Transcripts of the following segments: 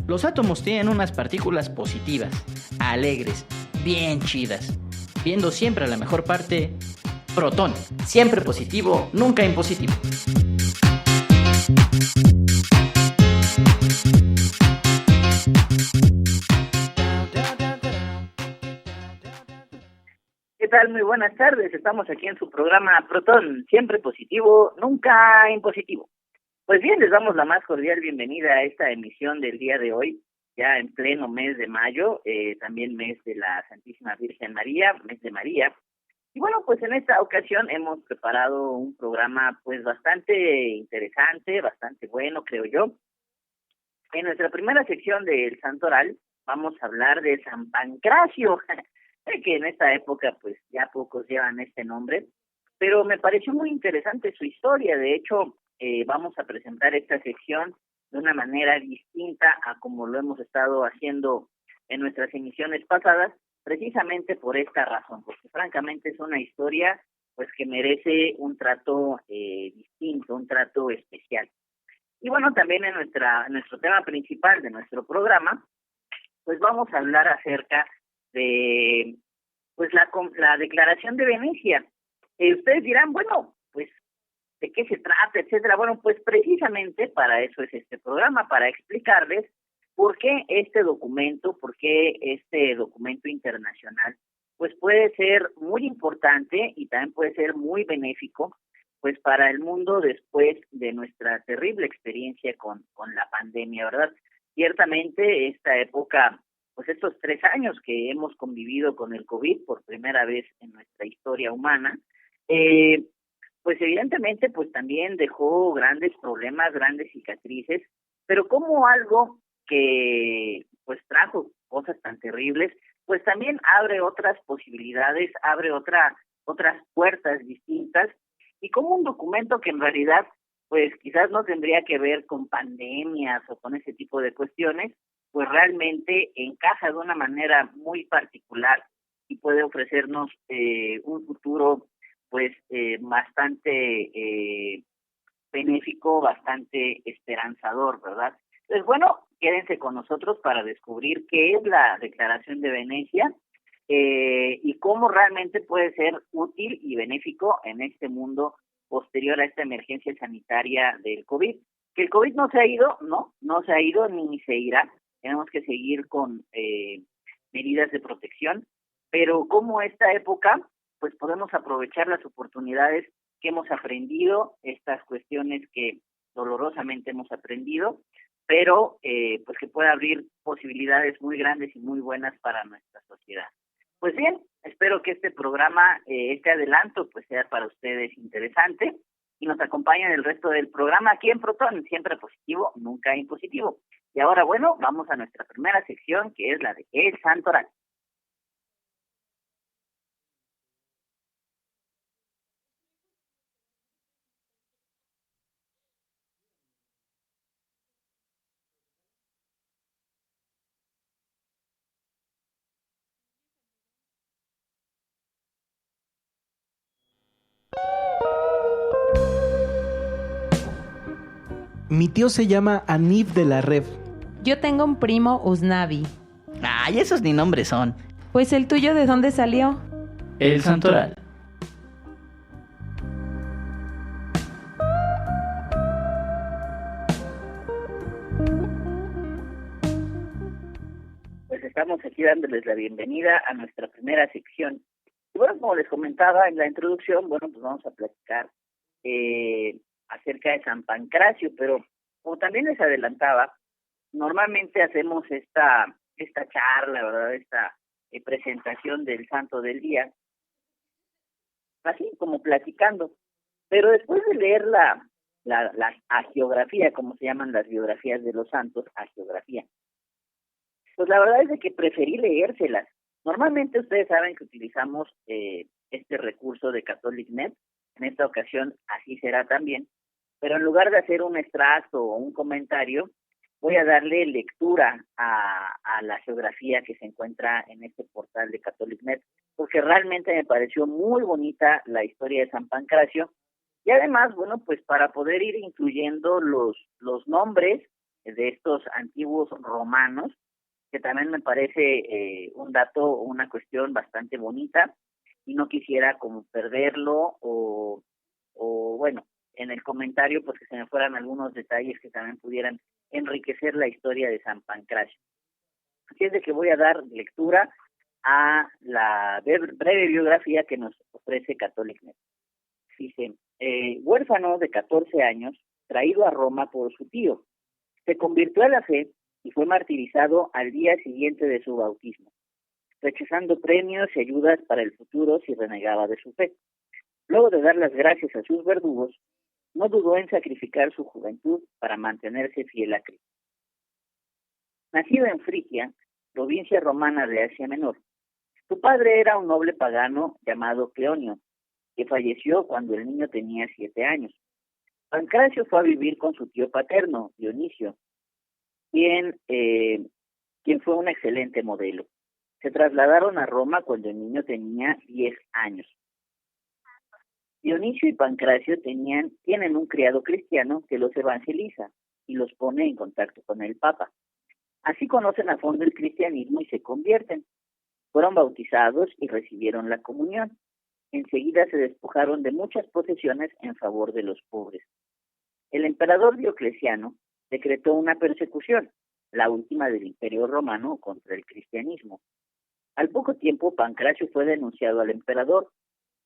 Los átomos tienen unas partículas positivas, alegres, bien chidas. Viendo siempre la mejor parte, protón, siempre positivo, nunca impositivo. ¿Qué tal? Muy buenas tardes. Estamos aquí en su programa Protón, siempre positivo, nunca impositivo. Pues bien, les damos la más cordial bienvenida a esta emisión del día de hoy, ya en pleno mes de mayo, también mes de la Santísima Virgen María, mes de María. Y bueno, pues en esta ocasión hemos preparado un programa pues bastante interesante, bastante bueno, creo yo. En nuestra primera sección del Santoral vamos a hablar de San Pancracio, que en esta época pues ya pocos llevan este nombre, pero me pareció muy interesante su historia. De hecho, vamos a presentar esta sección de una manera distinta a como lo hemos estado haciendo en nuestras emisiones pasadas, precisamente por esta razón, porque francamente es una historia pues que merece un trato distinto, un trato especial. Y bueno, también en nuestro tema principal de nuestro programa, pues vamos a hablar acerca de pues la Declaración de Venecia. Ustedes dirán, bueno, pues de qué se trata, etcétera. Bueno, pues precisamente para eso es este programa, para explicarles por qué este documento internacional, pues puede ser muy importante y también puede ser muy benéfico, pues para el mundo después de nuestra terrible experiencia con la pandemia, ¿verdad? Ciertamente esta época, pues estos 3 años que hemos convivido con el COVID por primera vez en nuestra historia humana, pues evidentemente pues también dejó grandes problemas, grandes cicatrices, pero como algo que pues trajo cosas tan terribles, pues también abre otras posibilidades, abre otras puertas distintas, y como un documento que en realidad pues quizás no tendría que ver con pandemias o con ese tipo de cuestiones, pues realmente encaja de una manera muy particular y puede ofrecernos un futuro pues bastante benéfico, bastante esperanzador, ¿verdad? Entonces, bueno, quédense con nosotros para descubrir qué es la Declaración de Venecia y cómo realmente puede ser útil y benéfico en este mundo posterior a esta emergencia sanitaria del COVID. Que el COVID no se ha ido, no se ha ido ni se irá. Tenemos que seguir con medidas de protección, pero como esta época, pues podemos aprovechar las oportunidades que hemos aprendido, estas cuestiones que dolorosamente hemos aprendido, pero pues que puede abrir posibilidades muy grandes y muy buenas para nuestra sociedad. Pues bien, espero que este programa, este adelanto, pues sea para ustedes interesante y nos acompañen el resto del programa aquí en Protón, siempre positivo, nunca impositivo. Y ahora, bueno, vamos a nuestra primera sección, que es la de El Santoral. Mi tío se llama Anif de la Rev. Yo tengo un primo Usnavi. Ay, esos ni nombres son. Pues el tuyo, ¿de dónde salió? El Santoral. Pues estamos aquí dándoles la bienvenida a nuestra primera sección. Y bueno, como les comentaba en la introducción, bueno, pues vamos a platicar acerca de San Pancracio, pero como también les adelantaba, normalmente hacemos esta charla, ¿verdad? Esta presentación del santo del día, así como platicando, pero después de leer la hagiografía, como se llaman las biografías de los santos, hagiografía, pues la verdad es de que preferí leérselas. Normalmente ustedes saben que utilizamos este recurso de CatholicNet, en esta ocasión así será también, pero en lugar de hacer un extracto o un comentario, voy a darle lectura a la geografía que se encuentra en este portal de CatholicNet, porque realmente me pareció muy bonita la historia de San Pancracio, Y además, bueno, pues para poder ir incluyendo los nombres de estos antiguos romanos, que también me parece un dato, una cuestión bastante bonita, y no quisiera como perderlo o bueno, en el comentario pues que se me fueran algunos detalles que también pudieran enriquecer la historia de San Pancracio. Así es de que voy a dar lectura a la breve biografía que nos ofrece Catholic.net. Dice, huérfano de 14 años, traído a Roma por su tío, se convirtió a la fe y fue martirizado al día siguiente de su bautismo, rechazando premios y ayudas para el futuro si renegaba de su fe. Luego de dar las gracias a sus verdugos, no dudó en sacrificar su juventud para mantenerse fiel a Cristo. Nacido en Frigia, provincia romana de Asia Menor, su padre era un noble pagano llamado Cleonio, que falleció cuando el niño tenía 7 años. Pancracio fue a vivir con su tío paterno, Dionisio, quien fue un excelente modelo. Se trasladaron a Roma cuando el niño tenía 10 años. Dionisio y Pancracio tienen un criado cristiano que los evangeliza y los pone en contacto con el Papa. Así conocen a fondo el cristianismo y se convierten. Fueron bautizados y recibieron la comunión. Enseguida se despojaron de muchas posesiones en favor de los pobres. El emperador Diocleciano decretó una persecución, la última del Imperio Romano, contra el cristianismo. Al poco tiempo, Pancracio fue denunciado al emperador,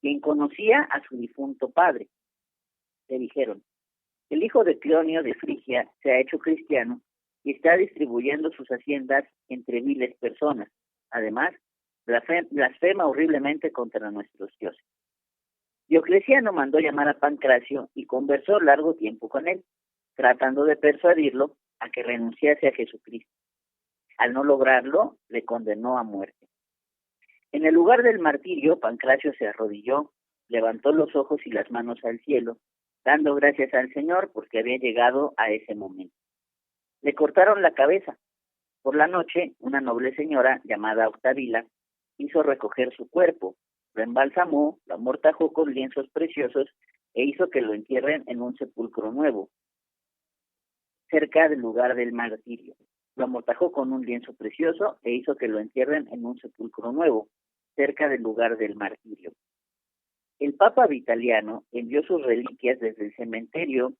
quien conocía a su difunto padre. Le dijeron, el hijo de Cleonio de Frigia se ha hecho cristiano y está distribuyendo sus haciendas entre miles personas. Además, blasfema horriblemente contra nuestros dioses. Diocleciano mandó llamar a Pancracio y conversó largo tiempo con él, tratando de persuadirlo a que renunciase a Jesucristo. Al no lograrlo, le condenó a muerte. En el lugar del martirio, Pancracio se arrodilló, levantó los ojos y las manos al cielo, dando gracias al Señor porque había llegado a ese momento. Le cortaron la cabeza. Por la noche, una noble señora llamada Octavila hizo recoger su cuerpo, lo embalsamó, lo amortajó con lienzos preciosos e hizo que lo entierren en un sepulcro nuevo, cerca del lugar del martirio. Lo amortajó con un lienzo precioso e hizo que lo entierren en un sepulcro nuevo, cerca del lugar del martirio. El Papa Vitaliano envió sus reliquias desde el cementerio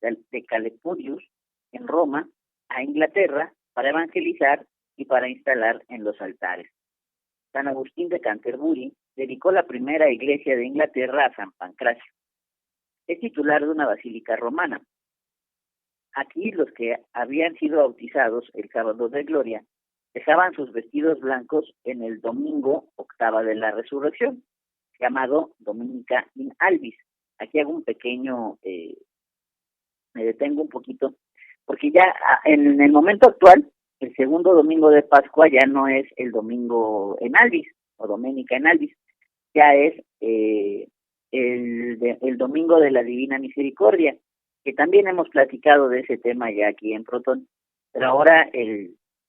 de Calepurius, en Roma, a Inglaterra para evangelizar y para instalar en los altares. San Agustín de Canterbury dedicó la primera iglesia de Inglaterra a San Pancracio. Es titular de una basílica romana. Aquí los que habían sido bautizados el sábado de gloria dejaban sus vestidos blancos en el domingo octava de la resurrección, llamado Dominica in Albis. Aquí hago un pequeño, me detengo un poquito, porque ya en el momento actual, el segundo domingo de Pascua ya no es el domingo en Albis, o Dominica en Albis, ya es el domingo de la Divina Misericordia, que también hemos platicado de ese tema ya aquí en Proton, pero ahora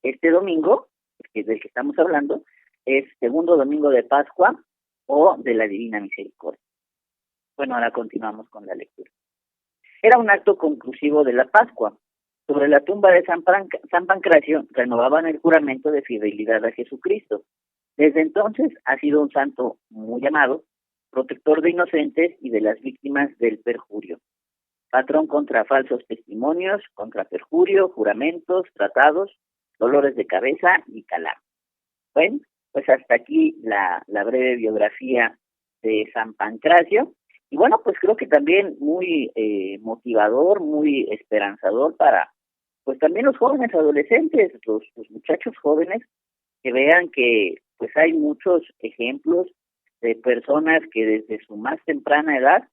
este domingo, del que estamos hablando, es segundo domingo de Pascua o de la Divina Misericordia. Bueno, ahora continuamos con la lectura. Era un acto conclusivo de la Pascua. Sobre la tumba de San Pancracio renovaban el juramento de fidelidad a Jesucristo. Desde entonces ha sido un santo muy amado, protector de inocentes y de las víctimas del perjurio. Patrón contra falsos testimonios, contra perjurio, juramentos, tratados, dolores de cabeza y calambre. Bueno, pues hasta aquí la breve biografía de San Pancracio. Y bueno, pues creo que también muy motivador, muy esperanzador para, pues también los jóvenes adolescentes, los muchachos jóvenes, que vean que pues hay muchos ejemplos de personas que desde su más temprana edad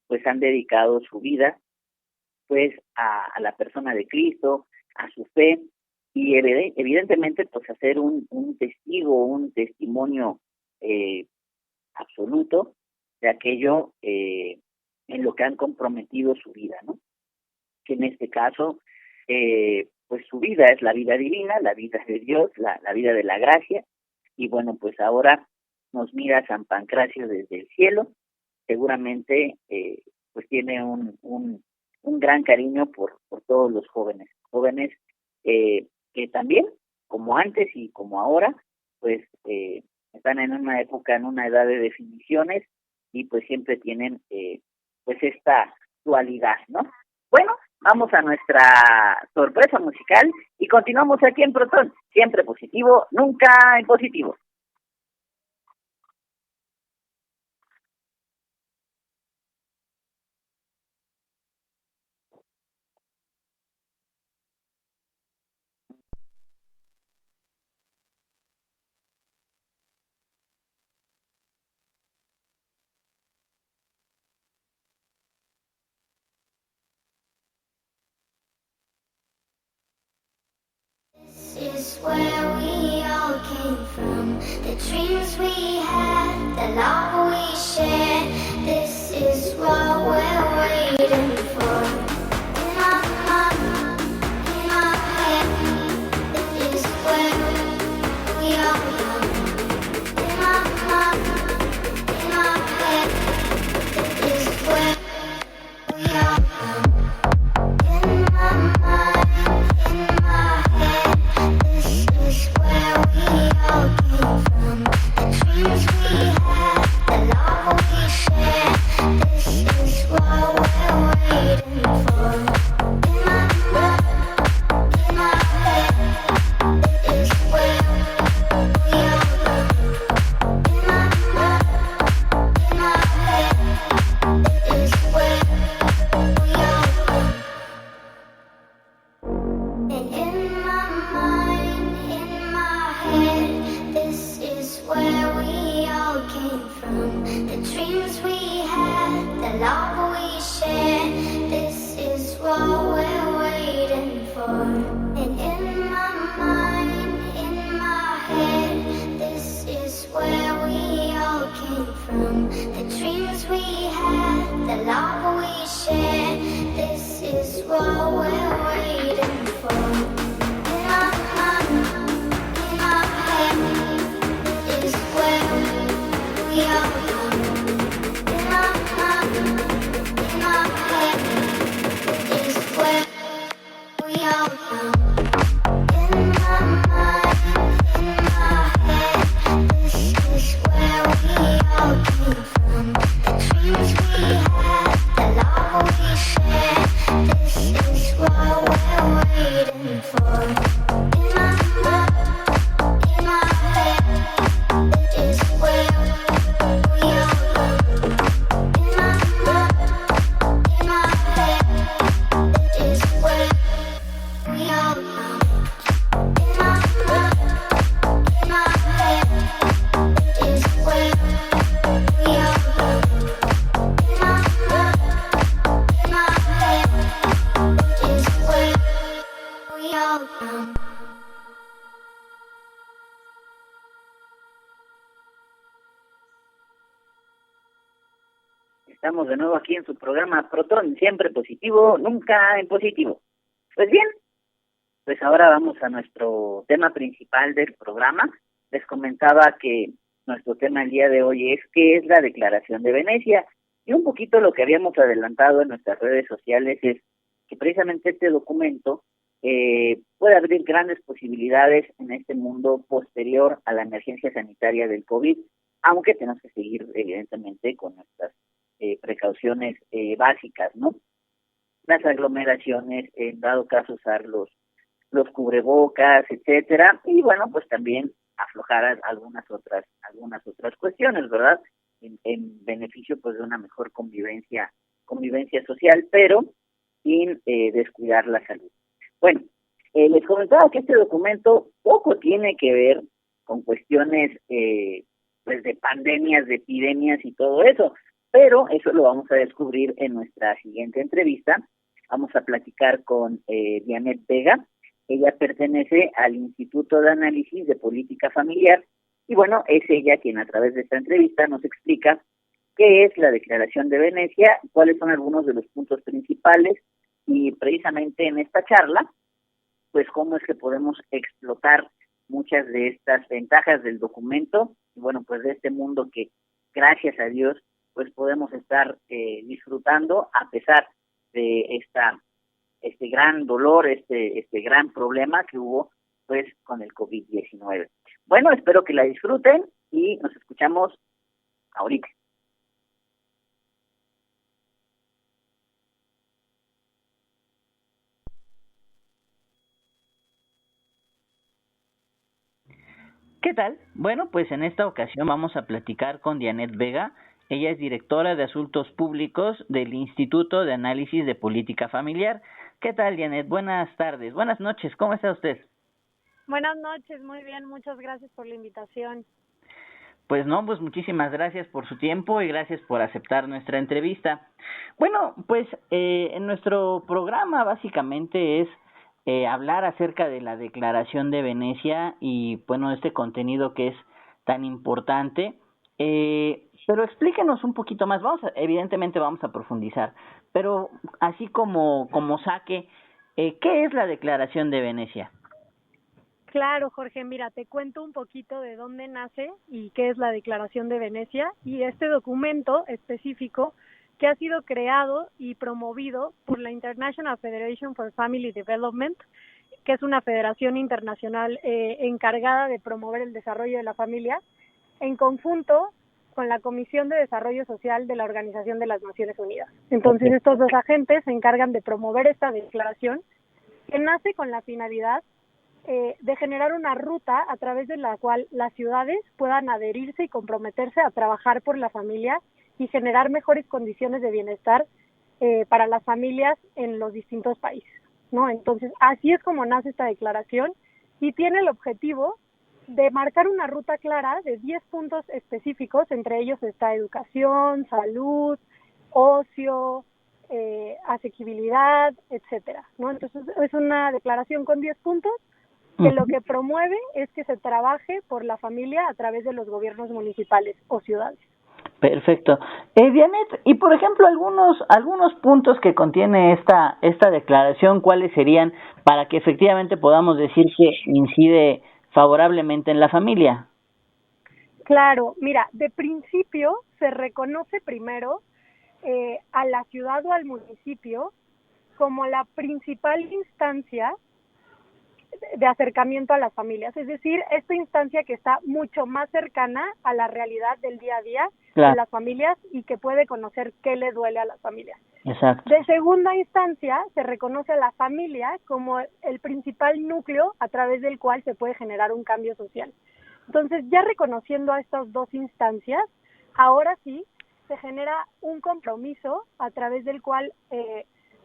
pues han dedicado su vida pues a la persona de Cristo, a su fe, y evidentemente pues hacer un testigo, un testimonio absoluto de aquello en lo que han comprometido su vida, ¿no? Que en este caso pues su vida es la vida divina, la vida de Dios, la vida de la gracia, y bueno, pues ahora nos mira San Pancracio desde el cielo, seguramente pues tiene un gran cariño por todos los jóvenes que también, como antes y como ahora, pues están en una época, en una edad de definiciones y pues siempre tienen pues esta dualidad, ¿no? Bueno, vamos a nuestra sorpresa musical y continuamos aquí en Proton, siempre positivo, nunca impositivo. This is where we all came from, the dreams we had, the love we shared. This is what we're waiting for. In our mind, in our head, this is where we all come. In our mind, in our head, this is where we all come. In my mind, in my head. This is where we all came from. The dreams we had, the love we shared. This is what we're waiting for. In my mind, in my head. This is where we all come. In my mind, in my head. This is where we all come. And in my mind, in my head, this is where we all came from. The dreams we had, the love we shared. This is what we're waiting for. And in my mind, in my head, this is where we all came from. The dreams we had, the love we shared. This is what we're waiting for. In our mind, in our head, this is where we all come. In our mind, in our head, this is where we all come. In my mind, in my head, this is where we all came from. The dreams we had, the love we shared. This is what we're waiting for. In my mind, in my head, this is where we all come. In my mind, in my head, this is where we all come. In my mind, in my head, this is where we all come. In my mind, in my head, this is where we all come. Estamos de nuevo aquí en su programa Proton, siempre positivo, nunca impositivo. Pues bien, pues ahora vamos a nuestro tema principal del programa. Les comentaba que nuestro tema el día de hoy es ¿qué es la Declaración de Venecia? Y un poquito lo que habíamos adelantado en nuestras redes sociales es que precisamente este documento puede abrir grandes posibilidades en este mundo posterior a la emergencia sanitaria del COVID, aunque tenemos que seguir evidentemente con nuestras precauciones básicas, ¿no? Las aglomeraciones, en dado caso usar los cubrebocas, etcétera, y bueno, pues también aflojar algunas otras cuestiones, ¿verdad? En beneficio pues de una mejor convivencia social, pero sin descuidar la salud. Bueno, les comentaba que este documento poco tiene que ver con cuestiones pues de pandemias, de epidemias y todo eso, pero eso lo vamos a descubrir en nuestra siguiente entrevista. Vamos a platicar con Dianet Vega. Ella pertenece al Instituto de Análisis de Política Familiar y bueno, es ella quien a través de esta entrevista nos explica qué es la Declaración de Venecia, cuáles son algunos de los puntos principales y precisamente en esta charla, pues cómo es que podemos explotar muchas de estas ventajas del documento y bueno, pues de este mundo que gracias a Dios pues podemos estar disfrutando a pesar de este gran dolor, este gran problema que hubo pues con el COVID-19. Bueno, espero que la disfruten y nos escuchamos ahorita. ¿Qué tal? Bueno, pues en esta ocasión vamos a platicar con Dianet Vega. Ella es directora de Asuntos Públicos del Instituto de Análisis de Política Familiar. ¿Qué tal, Dianet? Buenas tardes, buenas noches, ¿cómo está usted? Buenas noches, muy bien, muchas gracias por la invitación. Pues muchísimas gracias por su tiempo y gracias por aceptar nuestra entrevista. Bueno, pues en nuestro programa básicamente es hablar acerca de la Declaración de Venecia y bueno, este contenido que es tan importante. Pero explíquenos un poquito más. Evidentemente vamos a profundizar, pero así como saque, ¿qué es la Declaración de Venecia? Claro, Jorge, mira, te cuento un poquito de dónde nace y qué es la Declaración de Venecia y este documento específico que ha sido creado y promovido por la International Federation for Family Development, que es una federación internacional encargada de promover el desarrollo de la familia, en conjunto con la Comisión de Desarrollo Social de la Organización de las Naciones Unidas. Entonces, estos dos agentes se encargan de promover esta declaración que nace con la finalidad de generar una ruta a través de la cual las ciudades puedan adherirse y comprometerse a trabajar por la familia y generar mejores condiciones de bienestar para las familias en los distintos países, ¿no? Entonces, así es como nace esta declaración y tiene el objetivo de marcar una ruta clara de 10 puntos específicos, entre ellos está educación, salud, ocio, asequibilidad, etcétera, ¿no? Entonces, es una declaración con 10 puntos que lo que promueve es que se trabaje por la familia a través de los gobiernos municipales o ciudades. Perfecto. Dianet, y por ejemplo, algunos puntos que contiene esta declaración, ¿cuáles serían para que efectivamente podamos decir que incide favorablemente en la familia? Claro, mira, de principio se reconoce primero a la ciudad o al municipio como la principal instancia de acercamiento a las familias, es decir, esta instancia que está mucho más cercana a la realidad del día a día de las familias y que puede conocer qué le duele a las familias. Exacto. De segunda instancia, se reconoce a la familia como el principal núcleo a través del cual se puede generar un cambio social. Entonces, ya reconociendo a estas dos instancias, ahora sí se genera un compromiso a través del cual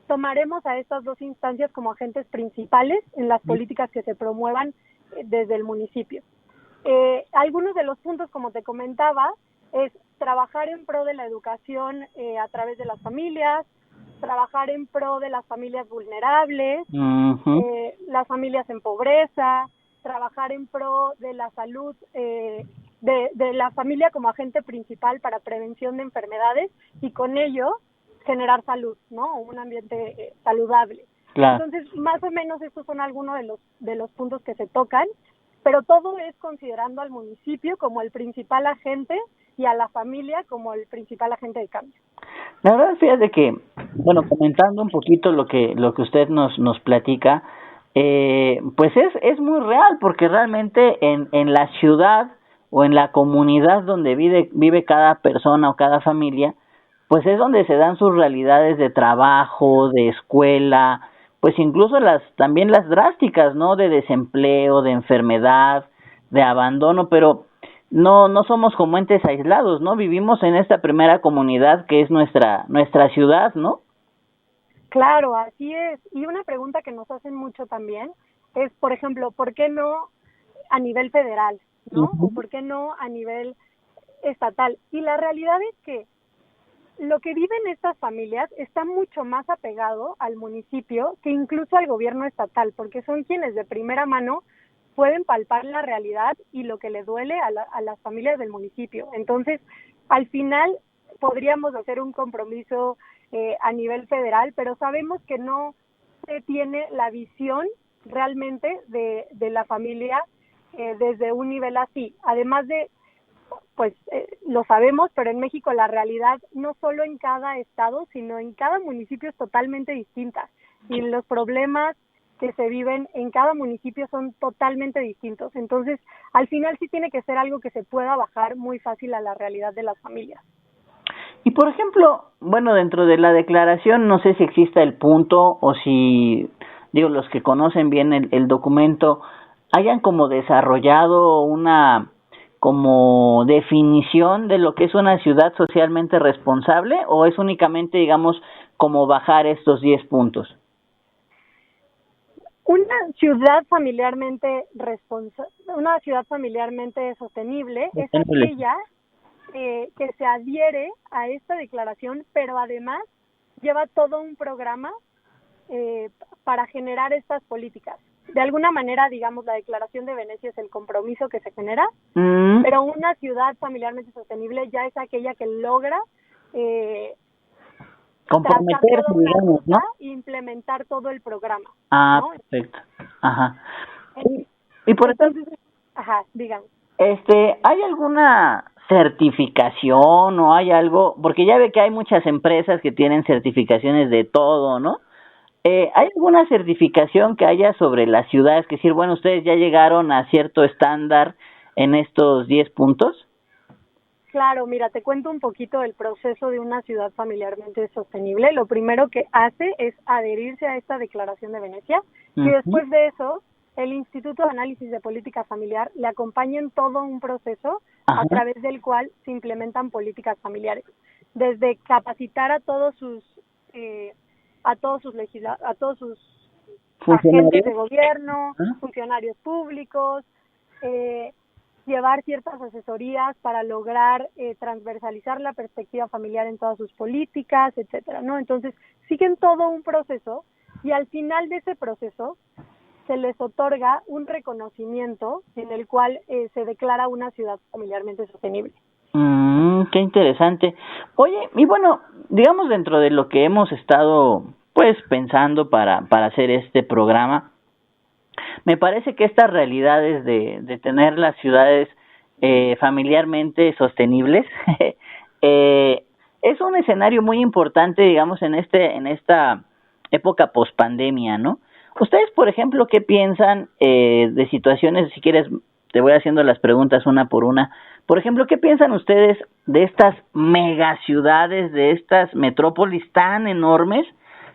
tomaremos a estas dos instancias como agentes principales en las políticas que se promuevan desde el municipio. Algunos de los puntos, como te comentaba, es trabajar en pro de la educación a través de las familias, trabajar en pro de las familias vulnerables, las familias en pobreza, trabajar en pro de la salud de la familia como agente principal para prevención de enfermedades y con ello generar salud, ¿no? Un ambiente saludable. Claro. Entonces, más o menos estos son algunos de los puntos que se tocan, pero todo es considerando al municipio como el principal agente y a la familia como el principal agente de cambio. La verdad, fíjate que, bueno, comentando un poquito lo que usted nos platica, pues es muy real, porque realmente en la ciudad o en la comunidad donde vive cada persona o cada familia, pues es donde se dan sus realidades de trabajo, de escuela, pues incluso también las drásticas, ¿no? De desempleo, de enfermedad, de abandono, pero no somos como entes aislados, ¿no? Vivimos en esta primera comunidad que es nuestra ciudad, ¿no? Claro, así es. Y una pregunta que nos hacen mucho también es, por ejemplo, ¿por qué no a nivel federal, ¿no? O ¿por qué no a nivel estatal? Y la realidad es que lo que viven estas familias está mucho más apegado al municipio que incluso al gobierno estatal, porque son quienes de primera mano pueden palpar la realidad y lo que le duele a las familias del municipio. Entonces, al final podríamos hacer un compromiso a nivel federal, pero sabemos que no se tiene la visión realmente de la familia desde un nivel así. Además de pues lo sabemos, pero en México la realidad no solo en cada estado, sino en cada municipio es totalmente distinta. Y los problemas que se viven en cada municipio son totalmente distintos. Entonces, al final sí tiene que ser algo que se pueda bajar muy fácil a la realidad de las familias. Y por ejemplo, bueno, dentro de la declaración, no sé si exista el punto o si, digo, los que conocen bien el documento, hayan como desarrollado una como definición de lo que es una ciudad socialmente responsable, o es únicamente, digamos, como bajar estos 10 puntos. Una ciudad familiarmente sostenible es aquella que se adhiere a esta declaración, pero además lleva todo un programa para generar estas políticas. De alguna manera, digamos, la Declaración de Venecia es el compromiso que se genera, pero una ciudad familiarmente sostenible ya es aquella que logra comprometerse, digamos, ¿no? E implementar todo el programa. Ah, ¿no? Perfecto. Ajá. Y por entonces, digan. ¿Hay alguna certificación o hay algo? Porque ya ve que hay muchas empresas que tienen certificaciones de todo, ¿no? ¿Hay alguna certificación que haya sobre las ciudades? Que decir, bueno, ustedes ya llegaron a cierto estándar en estos 10 puntos. Claro, mira, te cuento un poquito del proceso de una ciudad familiarmente sostenible. Lo primero que hace es adherirse a esta Declaración de Venecia y después de eso, el Instituto de Análisis de Política Familiar le acompaña en todo un proceso a través del cual se implementan políticas familiares. Desde capacitar a todos sus agentes de gobierno, funcionarios públicos, llevar ciertas asesorías para lograr transversalizar la perspectiva familiar en todas sus políticas, etcétera, ¿no? Entonces, siguen todo un proceso y al final de ese proceso se les otorga un reconocimiento en el cual se declara una ciudad familiarmente sostenible. Qué interesante. Oye, y bueno, digamos dentro de lo que hemos estado pues pensando para hacer este programa, me parece que estas realidades de tener las ciudades familiarmente sostenibles es un escenario muy importante, digamos, en esta época pospandemia, ¿no? Ustedes, por ejemplo, ¿qué piensan de situaciones? Si quieres, te voy haciendo las preguntas una por una. Por ejemplo, ¿qué piensan ustedes de estas megaciudades, de estas metrópolis tan enormes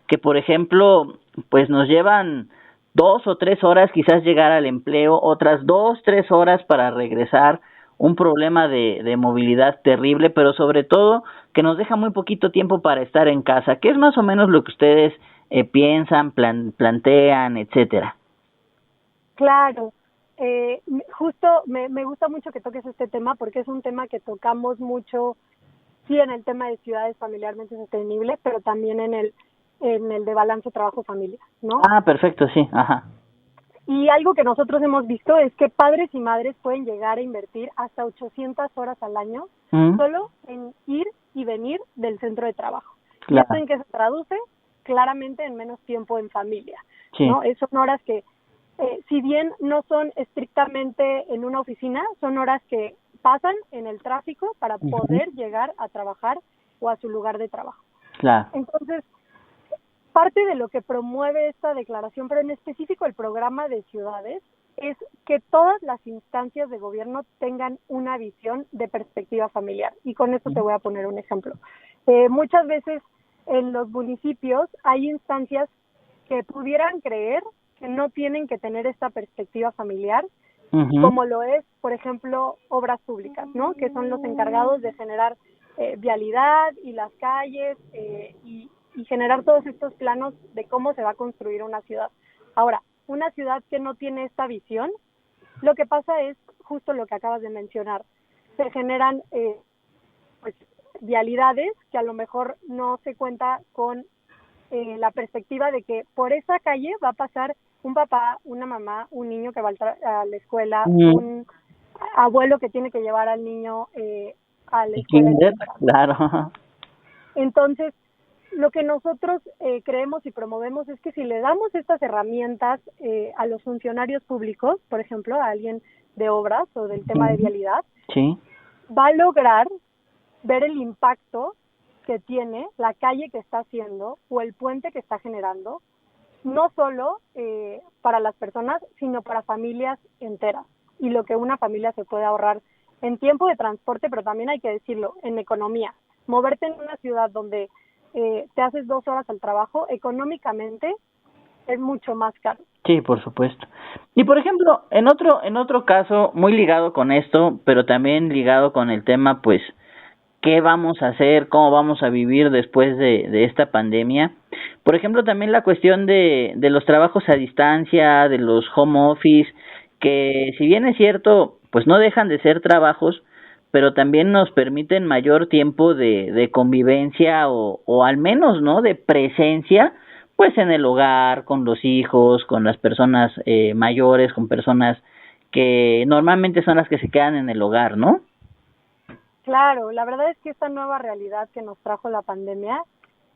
que, por ejemplo, pues nos llevan 2 o 3 horas quizás llegar al empleo, otras 2, 3 horas para regresar, un problema de movilidad terrible, pero sobre todo que nos deja muy poquito tiempo para estar en casa? ¿Qué es más o menos lo que ustedes piensan, plantean, etcétera? Claro, justo me gusta mucho que toques este tema porque es un tema que tocamos mucho, sí, en el tema de ciudades familiarmente sostenibles, pero también en el de balance trabajo-familia, ¿no? Ah, perfecto, sí, ajá. Y algo que nosotros hemos visto es que padres y madres pueden llegar a invertir hasta 800 horas al año solo en ir y venir del centro de trabajo. Claro. ¿Y esto en qué se traduce? Claramente en menos tiempo en familia, sí. ¿No? Son horas que, si bien no son estrictamente en una oficina, son horas que pasan en el tráfico para poder llegar a trabajar o a su lugar de trabajo. Claro. Entonces, parte de lo que promueve esta declaración, pero en específico el programa de ciudades, es que todas las instancias de gobierno tengan una visión de perspectiva familiar. Y con esto te voy a poner un ejemplo. Muchas veces en los municipios hay instancias que pudieran creer que no tienen que tener esta perspectiva familiar, como lo es, por ejemplo, obras públicas, ¿no? Que son los encargados de generar vialidad y las calles y generar todos estos planos de cómo se va a construir una ciudad. Ahora, una ciudad que no tiene esta visión, lo que pasa es justo lo que acabas de mencionar. Se generan pues vialidades que a lo mejor no se cuenta con la perspectiva de que por esa calle va a pasar un papá, una mamá, un niño que va a la escuela, un abuelo que tiene que llevar al niño a la escuela. Claro. Entonces, lo que nosotros creemos y promovemos es que si le damos estas herramientas a los funcionarios públicos, por ejemplo, a alguien de obras o del tema de vialidad, sí, va a lograr ver el impacto que tiene la calle que está haciendo o el puente que está generando, no solo para las personas, sino para familias enteras, y lo que una familia se puede ahorrar en tiempo de transporte, pero también hay que decirlo, en economía. Moverte en una ciudad donde te haces 2 horas al trabajo, económicamente es mucho más caro. Sí, por supuesto. Y por ejemplo, en otro caso muy ligado con esto, pero también ligado con el tema, pues, ¿qué vamos a hacer? ¿Cómo vamos a vivir después de esta pandemia? Por ejemplo, también la cuestión de los trabajos a distancia, de los home office, que si bien es cierto, pues no dejan de ser trabajos, pero también nos permiten mayor tiempo de convivencia o al menos, ¿no?, de presencia, pues en el hogar, con los hijos, con las personas mayores, con personas que normalmente son las que se quedan en el hogar, ¿no? Claro, la verdad es que esta nueva realidad que nos trajo la pandemia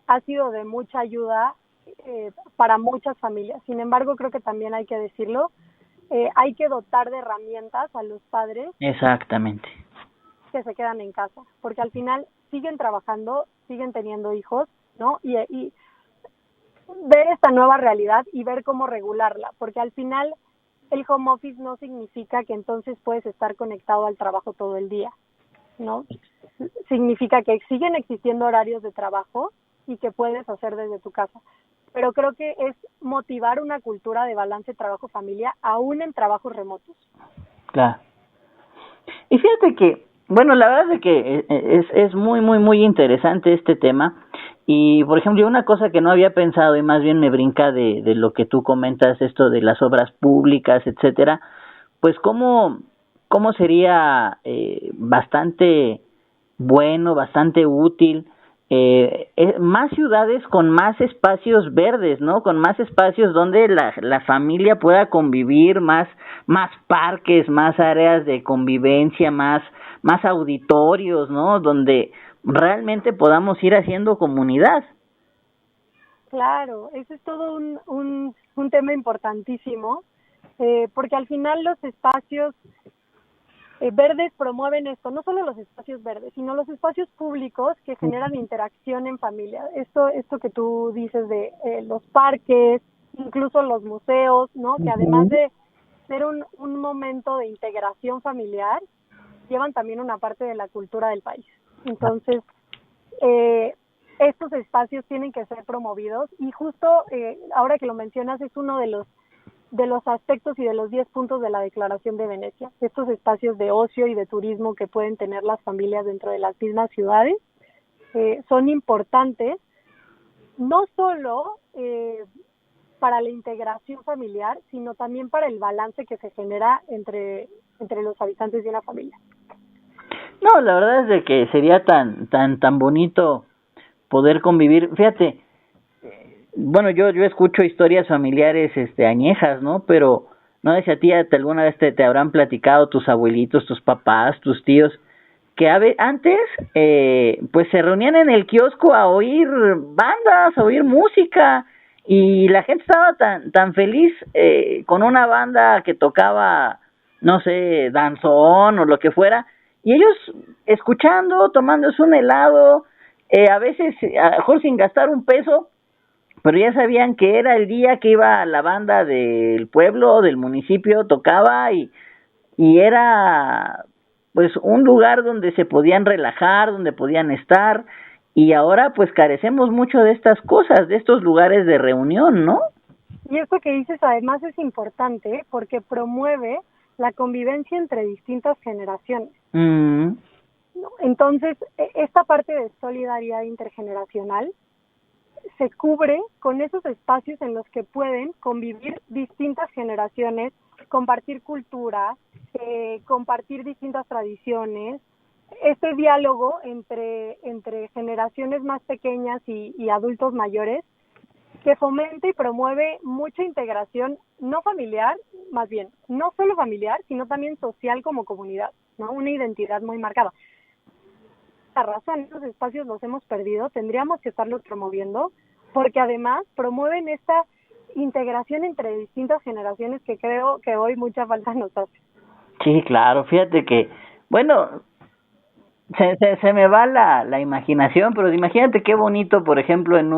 ha sido de mucha ayuda para muchas familias. Sin embargo, creo que también hay que decirlo, hay que dotar de herramientas a los padres. Exactamente. Que se quedan en casa, porque al final siguen trabajando, siguen teniendo hijos, ¿no? Y ver esta nueva realidad y ver cómo regularla, porque al final el home office no significa que entonces puedes estar conectado al trabajo todo el día, ¿no? Significa que siguen existiendo horarios de trabajo y que puedes hacer desde tu casa. Pero creo que es motivar una cultura de balance trabajo-familia aún en trabajos remotos. Claro. Y fíjate que, bueno, la verdad es que es muy, muy, muy interesante este tema. Y, por ejemplo, una cosa que no había pensado y más bien me brinca de lo que tú comentas, esto de las obras públicas, etcétera, pues cómo sería bastante bueno, bastante útil, más ciudades con más espacios verdes, ¿no? Con más espacios donde la familia pueda convivir, más parques, más áreas de convivencia, más auditorios, ¿no? Donde realmente podamos ir haciendo comunidad. Claro, ese es todo un tema importantísimo, porque al final los espacios verdes promueven esto, no solo los espacios verdes, sino los espacios públicos que generan interacción en familia. Esto que tú dices de los parques, incluso los museos, ¿no? Que además de ser un momento de integración familiar, llevan también una parte de la cultura del país. Entonces, estos espacios tienen que ser promovidos y justo ahora que lo mencionas es uno de los aspectos y de los 10 puntos de la Declaración de Venecia. Estos espacios de ocio y de turismo que pueden tener las familias dentro de las mismas ciudades son importantes, no solo para la integración familiar, sino también para el balance que se genera entre los habitantes de una familia. No, la verdad es de que sería tan bonito poder convivir. Fíjate, bueno, yo escucho historias familiares añejas, ¿no? Pero no sé si a ti alguna vez te habrán platicado tus abuelitos, tus papás, tus tíos, que antes pues se reunían en el kiosco a oír bandas, a oír música, y la gente estaba tan feliz con una banda que tocaba, no sé, danzón o lo que fuera, y ellos escuchando, tomándose un helado, a veces a lo mejor sin gastar un peso, pero ya sabían que era el día que iba la banda del pueblo, del municipio, tocaba y era pues un lugar donde se podían relajar, donde podían estar, y ahora pues carecemos mucho de estas cosas, de estos lugares de reunión, ¿no? Y esto que dices además es importante porque promueve la convivencia entre distintas generaciones. Entonces, esta parte de solidaridad intergeneracional se cubre con esos espacios en los que pueden convivir distintas generaciones, compartir cultura, compartir distintas tradiciones, este diálogo entre generaciones más pequeñas y adultos mayores que fomenta y promueve mucha integración no familiar, más bien, no solo familiar, sino también social como comunidad, ¿no? Una identidad muy marcada. La razón, esos espacios los hemos perdido, tendríamos que estarlos promoviendo, porque además promueven esta integración entre distintas generaciones que creo que hoy mucha falta nos hace. Sí, claro, fíjate que, bueno, se me va la imaginación, pero imagínate qué bonito, por ejemplo, en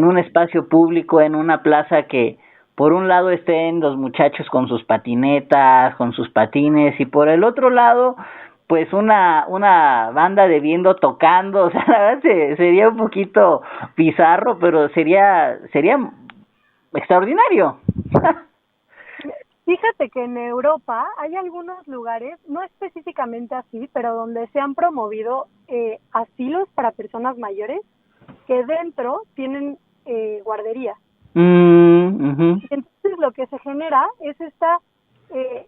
un espacio público, en una plaza, que por un lado estén los muchachos con sus patinetas, con sus patines, y por el otro lado, pues una banda de viento tocando. O sea, la verdad sería un poquito bizarro, pero sería extraordinario. Fíjate que en Europa hay algunos lugares, no específicamente así, pero donde se han promovido asilos para personas mayores que dentro tienen guardería. Uh-huh. Entonces lo que se genera es esta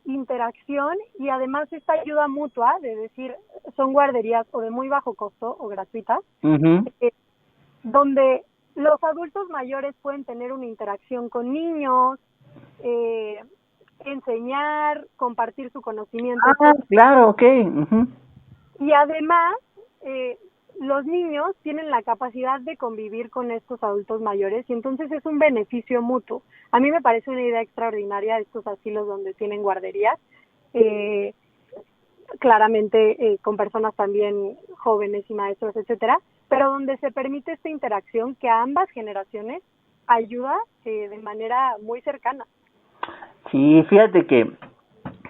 interacción y además esta ayuda mutua, de decir, son guarderías o de muy bajo costo o gratuitas, Uh-huh. Donde los adultos mayores pueden tener una interacción con niños, enseñar, compartir su conocimiento. Claro, okay. Uh-huh. Y además, los niños tienen la capacidad de convivir con estos adultos mayores y entonces es un beneficio mutuo. A mí me parece una idea extraordinaria estos asilos donde tienen guarderías, claramente con personas también jóvenes y maestros, etcétera, pero donde se permite esta interacción que a ambas generaciones ayuda de manera muy cercana. Sí, fíjate que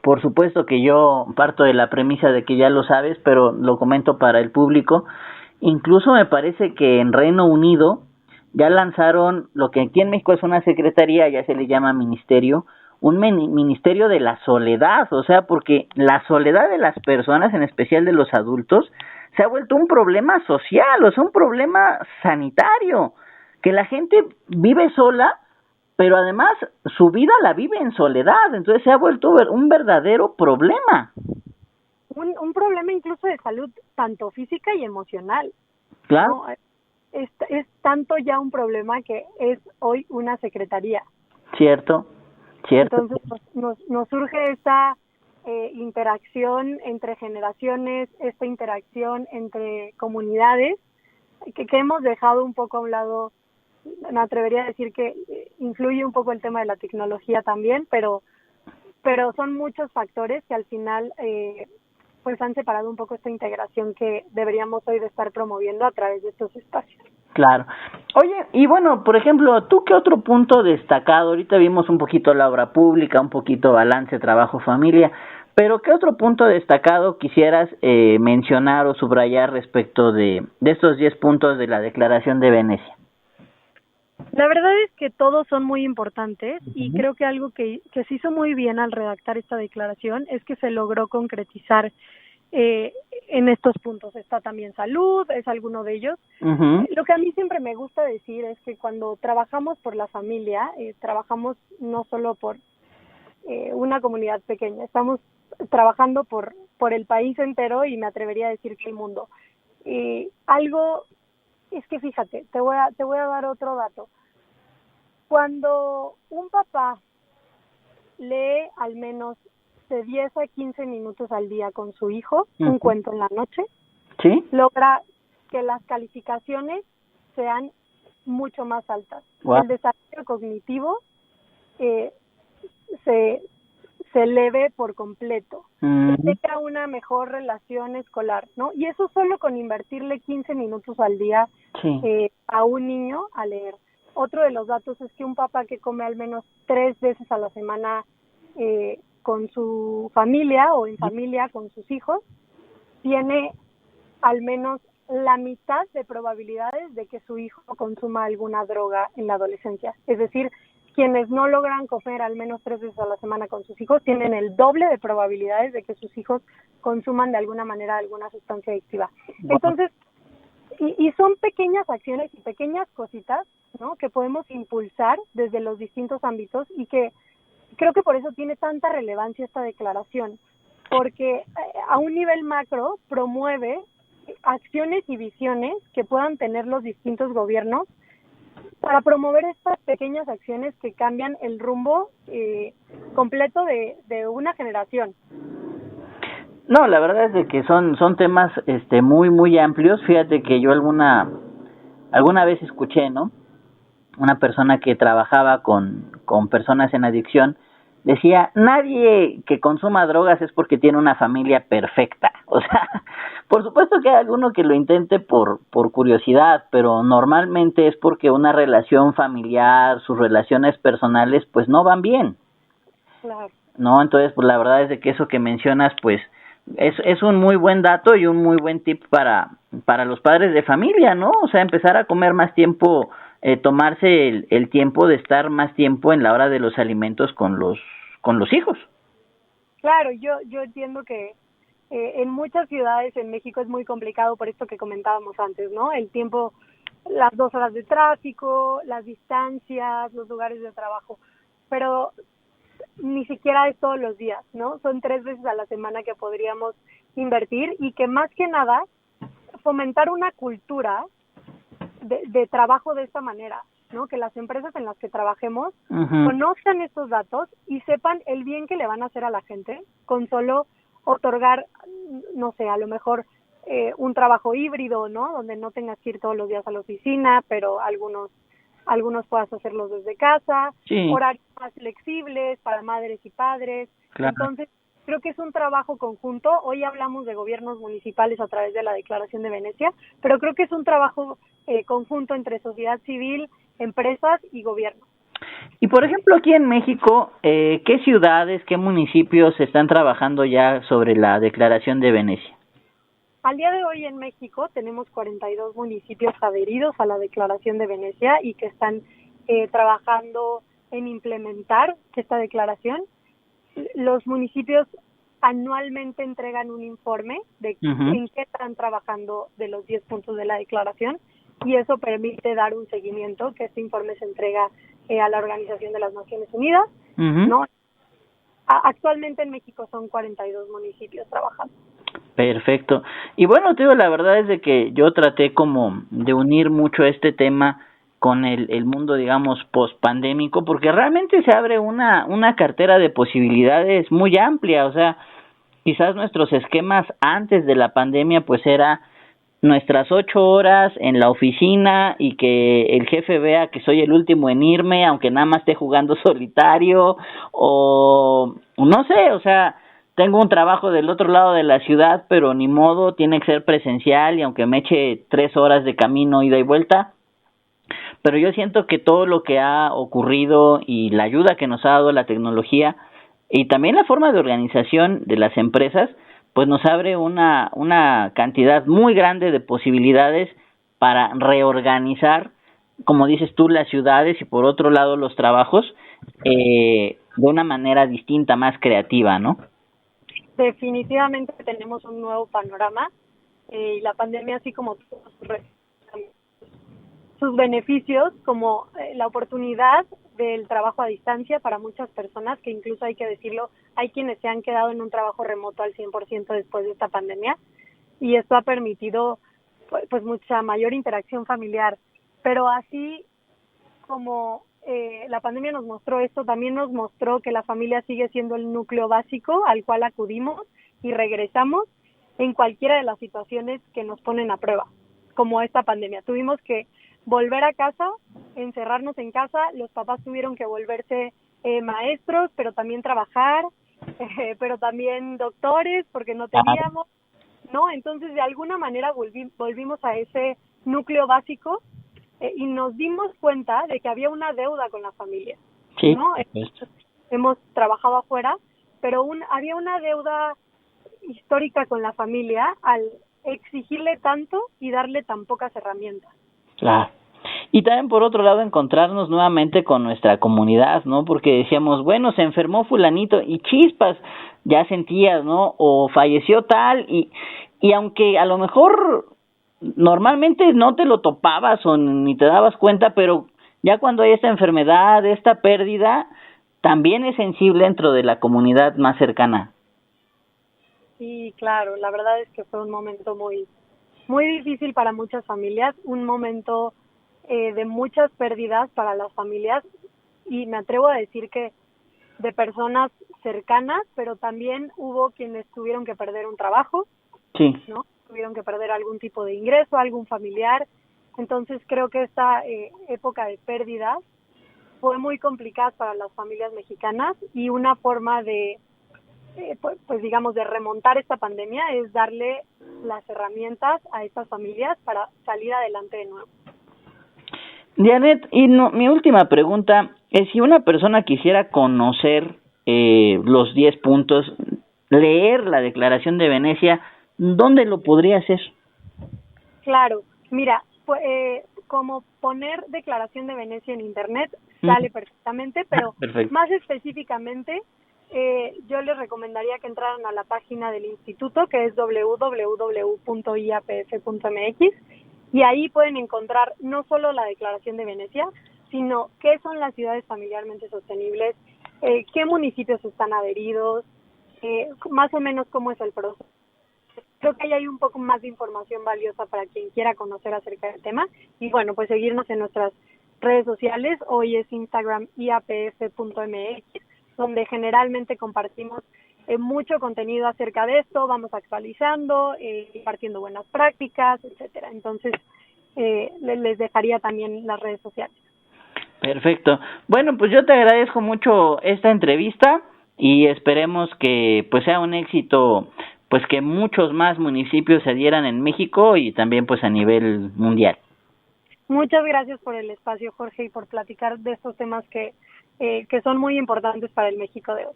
por supuesto que yo parto de la premisa de que ya lo sabes, pero lo comento para el público. Incluso me parece que en Reino Unido ya lanzaron lo que aquí en México es una secretaría, ya se le llama ministerio, un ministerio de la soledad. O sea, porque la soledad de las personas, en especial de los adultos, se ha vuelto un problema social, o sea, un problema sanitario, que la gente vive sola, pero además su vida la vive en soledad. Entonces se ha vuelto un verdadero problema. Un problema incluso de salud, tanto física y emocional. Claro. ¿No? Es tanto ya un problema que es hoy una secretaría. Cierto. Entonces nos surge esta interacción entre generaciones, esta interacción entre comunidades, que hemos dejado un poco a un lado. Me atrevería a decir que influye un poco el tema de la tecnología también, pero son muchos factores que al final pues han separado un poco esta integración que deberíamos hoy de estar promoviendo a través de estos espacios. Claro. Oye, y bueno, por ejemplo, ¿tú qué otro punto destacado? Ahorita vimos un poquito la obra pública, un poquito balance, trabajo, familia, pero ¿qué otro punto destacado quisieras mencionar o subrayar respecto de estos 10 puntos de la Declaración de Venecia? La verdad es que todos son muy importantes y creo que algo que se hizo muy bien al redactar esta declaración es que se logró concretizar en estos puntos. Está también salud, es alguno de ellos. Uh-huh. Lo que a mí siempre me gusta decir es que cuando trabajamos por la familia, trabajamos no solo por una comunidad pequeña, estamos trabajando por el país entero y me atrevería a decir que el mundo. Algo es que fíjate, te voy a dar otro dato. Cuando un papá lee al menos de 10 a 15 minutos al día con su hijo, uh-huh, un cuento en la noche, ¿sí?, logra que las calificaciones sean mucho más altas. Wow. El desarrollo cognitivo se eleve por completo, uh-huh, que tenga una mejor relación escolar, ¿no? Y eso solo con invertirle 15 minutos al día sí, a un niño a leer. Otro de los datos es que un papá que come al menos 3 veces a la semana con su familia o en familia con sus hijos, tiene al menos la mitad de probabilidades de que su hijo consuma alguna droga en la adolescencia. Es decir, quienes no logran comer al menos 3 veces a la semana con sus hijos tienen el doble de probabilidades de que sus hijos consuman de alguna manera alguna sustancia adictiva. Entonces, y son pequeñas acciones y pequeñas cositas, ¿no?, que podemos impulsar desde los distintos ámbitos y que creo que por eso tiene tanta relevancia esta declaración, porque a un nivel macro promueve acciones y visiones que puedan tener los distintos gobiernos para promover estas pequeñas acciones que cambian el rumbo completo de una generación. No, la verdad es de que son temas muy muy amplios. Fíjate que yo alguna vez escuché, ¿no?, una persona que trabajaba con personas en adicción, decía, nadie que consuma drogas es porque tiene una familia perfecta. O sea, Por supuesto que hay alguno que lo intente por curiosidad, pero normalmente es porque una relación familiar, sus relaciones personales, pues no van bien. Claro. No, entonces, pues la verdad es de que eso que mencionas, pues es un muy buen dato y un muy buen tip para los padres de familia, ¿no? O sea, empezar a comer más tiempo, tomarse el tiempo de estar más tiempo en la hora de los alimentos con los hijos. Claro, yo entiendo que en muchas ciudades en México es muy complicado por esto que comentábamos antes, ¿no? El tiempo, las 2 horas de tráfico, las distancias, los lugares de trabajo, pero ni siquiera es todos los días, ¿no? Son 3 veces a la semana que podríamos invertir y que más que nada fomentar una cultura de trabajo de esta manera, ¿no? Que las empresas en las que trabajemos conozcan estos datos y sepan el bien que le van a hacer a la gente con solo otorgar, no sé, a lo mejor un trabajo híbrido, ¿no? Donde no tengas que ir todos los días a la oficina, pero algunos puedas hacerlos desde casa, sí. Horarios más flexibles para madres y padres. Claro. Entonces, creo que es un trabajo conjunto. Hoy hablamos de gobiernos municipales a través de la Declaración de Venecia, pero creo que es un trabajo conjunto entre sociedad civil, empresas y gobierno. Y por ejemplo, aquí en México, ¿qué ciudades, qué municipios están trabajando ya sobre la Declaración de Venecia? Al día de hoy en México tenemos 42 municipios adheridos a la Declaración de Venecia y que están trabajando en implementar esta declaración. Los municipios anualmente entregan un informe de en qué están trabajando de los 10 puntos de la declaración y eso permite dar un seguimiento, que este informe se entrega a la Organización de las Naciones Unidas, ¿no? Actualmente en México son 42 municipios trabajando. Perfecto. Y bueno, te digo, la verdad es de que yo traté como de unir mucho este tema con el mundo, digamos, post-pandémico, porque realmente se abre una cartera de posibilidades muy amplia. O sea, quizás nuestros esquemas antes de la pandemia pues era nuestras 8 horas en la oficina y que el jefe vea que soy el último en irme, aunque nada más esté jugando solitario, o no sé, o sea, tengo un trabajo del otro lado de la ciudad, pero ni modo, tiene que ser presencial y aunque me eche 3 horas de camino ida y vuelta. Pero yo siento que todo lo que ha ocurrido y la ayuda que nos ha dado la tecnología y también la forma de organización de las empresas, pues nos abre una cantidad muy grande de posibilidades para reorganizar, como dices tú, las ciudades y por otro lado los trabajos de una manera distinta, más creativa, ¿no? Definitivamente tenemos un nuevo panorama y la pandemia, así como sus beneficios, como la oportunidad del trabajo a distancia para muchas personas, que incluso hay que decirlo, hay quienes se han quedado en un trabajo remoto al 100% después de esta pandemia y esto ha permitido pues mucha mayor interacción familiar, pero así como la pandemia nos mostró esto, también nos mostró que la familia sigue siendo el núcleo básico al cual acudimos y regresamos en cualquiera de las situaciones que nos ponen a prueba, como esta pandemia. Tuvimos que volver a casa, encerrarnos en casa, los papás tuvieron que volverse maestros, pero también trabajar, pero también doctores, porque no teníamos, ¿no? Entonces, de alguna manera volvimos a ese núcleo básico y nos dimos cuenta de que había una deuda con la familia, sí, ¿no? Hemos trabajado afuera, pero había una deuda histórica con la familia al exigirle tanto y darle tan pocas herramientas. Claro. Y también por otro lado encontrarnos nuevamente con nuestra comunidad, ¿no? Porque decíamos, bueno, se enfermó fulanito y chispas, ya sentías, ¿no? O falleció tal y aunque a lo mejor normalmente no te lo topabas o ni te dabas cuenta, pero ya cuando hay esta enfermedad, esta pérdida, también es sensible dentro de la comunidad más cercana. Sí, claro, la verdad es que fue un momento muy, muy difícil para muchas familias, un momento de muchas pérdidas para las familias y me atrevo a decir que de personas cercanas, pero también hubo quienes tuvieron que perder un trabajo, sí, ¿no? Tuvieron que perder algún tipo de ingreso, algún familiar. Entonces creo que esta época de pérdidas fue muy complicada para las familias mexicanas y una forma de, pues digamos, de remontar esta pandemia es darle las herramientas a estas familias para salir adelante de nuevo. Janet, y mi última pregunta es si una persona quisiera conocer los 10 puntos, leer la Declaración de Venecia, ¿dónde lo podría hacer? Claro, mira, como poner Declaración de Venecia en Internet sale perfectamente, pero más específicamente yo les recomendaría que entraran a la página del instituto, que es www.iapf.mx, y ahí pueden encontrar no solo la Declaración de Venecia, sino qué son las ciudades familiarmente sostenibles, qué municipios están adheridos, más o menos cómo es el proceso. Creo que ahí hay un poco más de información valiosa para quien quiera conocer acerca del tema. Y bueno, pues seguirnos en nuestras redes sociales. Hoy es Instagram iapf.mx, donde generalmente compartimos mucho contenido acerca de esto, vamos actualizando, compartiendo buenas prácticas, etcétera. Entonces, les dejaría también las redes sociales. Perfecto. Bueno, pues yo te agradezco mucho esta entrevista y esperemos que pues sea un éxito, pues que muchos más municipios se adhieran en México y también pues a nivel mundial. Muchas gracias por el espacio, Jorge, y por platicar de estos temas que son muy importantes para el México de hoy.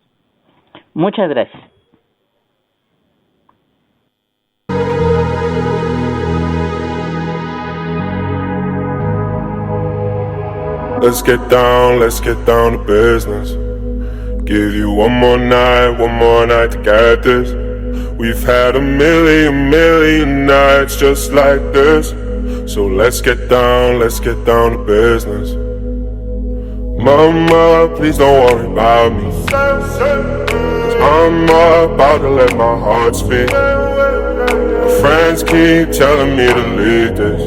Muchas gracias. Let's get down to business. Give you one more night to get this. We've had a million nights just like this. So let's get down to business. Mama, please don't worry about me. 'Cause I'm about to let my heart speak. My friends keep telling me to leave this.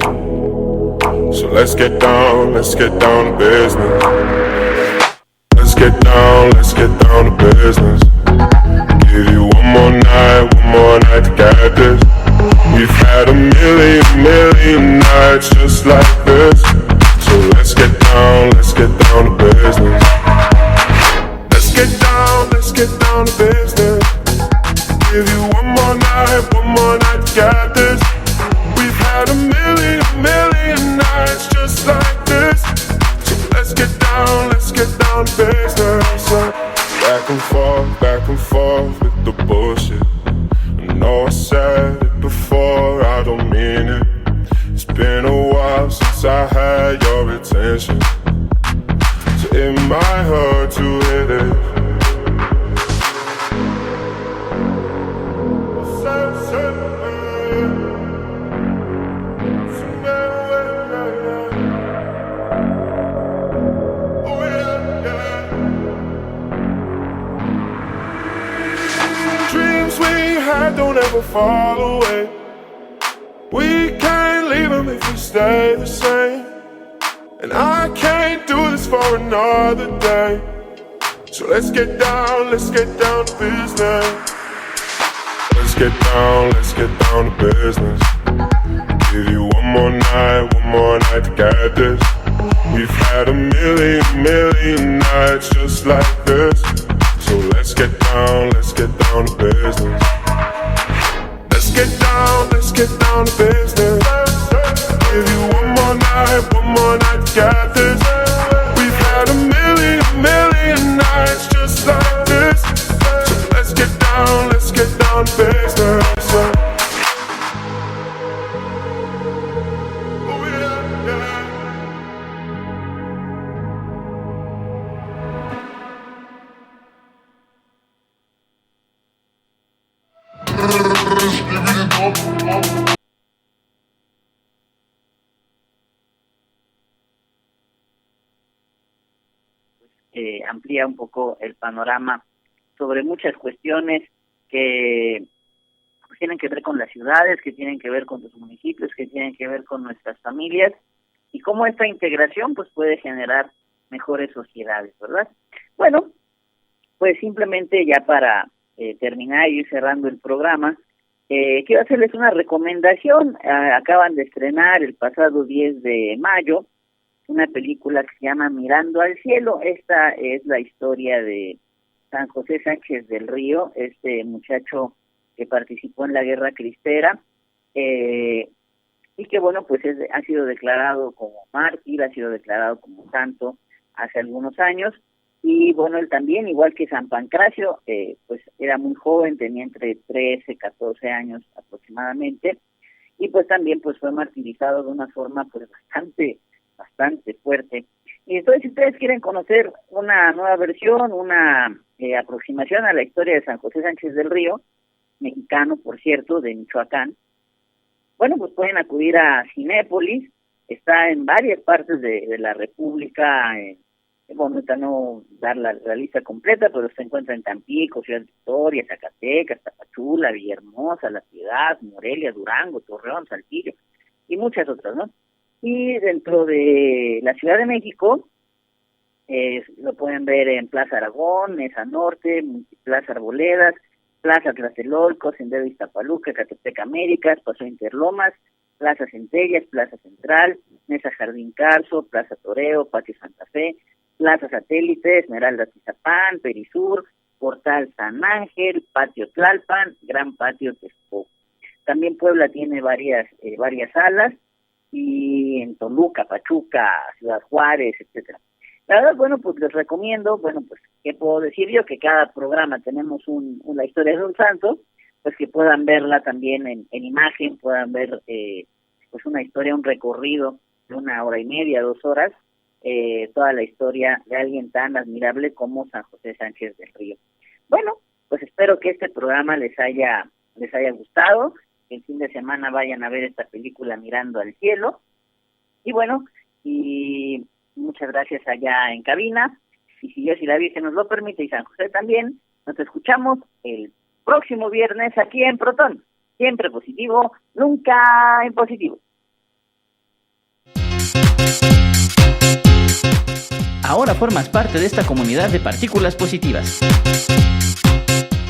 So let's get down to business. Let's get down to business. Give you one more night to get this. We've had a million nights just like this. So let's get down to business. Let's get down to business. Give you one more night to get this. We've had a million nights just like this. So let's get down to business. Back and forth with the bullshit. I know I said it before, I don't mean it. It's been a while since I had your attention, so it might hurt to hit it. Dreams we had don't ever fall away. We can't leave them if we stay the same. And I can't do this for another day. So let's get down to business. Let's get down to business. Give you one more night to get this. We've had a million nights just like this. So let's get down to business. Let's get down to business. Give you one more night to get this. We've had a million nights just like this. So let's get down to business. Oh yeah, yeah. Amplía un poco el panorama sobre muchas cuestiones que tienen que ver con las ciudades, que tienen que ver con los municipios, que tienen que ver con nuestras familias y cómo esta integración pues puede generar mejores sociedades, ¿verdad? Bueno, pues simplemente ya para terminar y ir cerrando el programa, quiero hacerles una recomendación. Acaban de estrenar el pasado 10 de mayo una película que se llama Mirando al Cielo. Esta es la historia de San José Sánchez del Río, este muchacho que participó en la Guerra Cristera y que bueno, pues ha sido declarado como mártir, ha sido declarado como santo hace algunos años. Y bueno, él también, igual que San Pancracio, pues era muy joven, tenía entre 13, 14 años aproximadamente, y pues también pues fue martirizado de una forma pues bastante fuerte. Y entonces, si ustedes quieren conocer una nueva versión, una aproximación a la historia de San José Sánchez del Río, mexicano, por cierto, de Michoacán, bueno, pues pueden acudir a Cinépolis, está en varias partes de la República. Bueno, ahorita no dar la lista completa, pero se encuentra en Tampico, Ciudad Victoria, Zacatecas, Tapachula, Villahermosa, La Piedad, Morelia, Durango, Torreón, Saltillo y muchas otras, ¿no? Y dentro de la Ciudad de México, lo pueden ver en Plaza Aragón, Mesa Norte, Plaza Arboledas, Plaza Tlatelolco, Sendero Iztapaluca, Catepec Américas, Paso Interlomas, Plaza Centellas, Plaza Central, Mesa Jardín Carso, Plaza Toreo, Patio Santa Fe, Plaza Satélite, Esmeralda Tizapán, Perisur, Portal San Ángel, Patio Tlalpan, Gran Patio Texcoco. También Puebla tiene varias salas, y en Toluca, Pachuca, Ciudad Juárez, etcétera. La verdad, bueno, pues les recomiendo, bueno, pues, ¿qué puedo decir yo? Que cada programa tenemos una historia de un santo, pues que puedan verla también en imagen, puedan ver pues una historia, un recorrido de 1 hora y media, 2 horas, toda la historia de alguien tan admirable como San José Sánchez del Río. Bueno, pues espero que este programa les haya gustado, que el fin de semana vayan a ver esta película Mirando al Cielo, y bueno, y muchas gracias allá en cabina, y si Dios y la Virgen nos lo permite, y San José también, nos escuchamos el próximo viernes aquí en Protón. Siempre positivo, nunca impositivo. Ahora formas parte de esta comunidad de partículas positivas.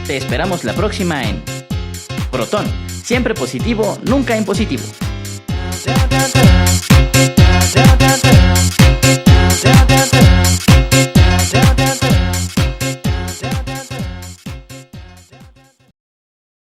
Te esperamos la próxima en Protón. Siempre positivo, nunca impositivo.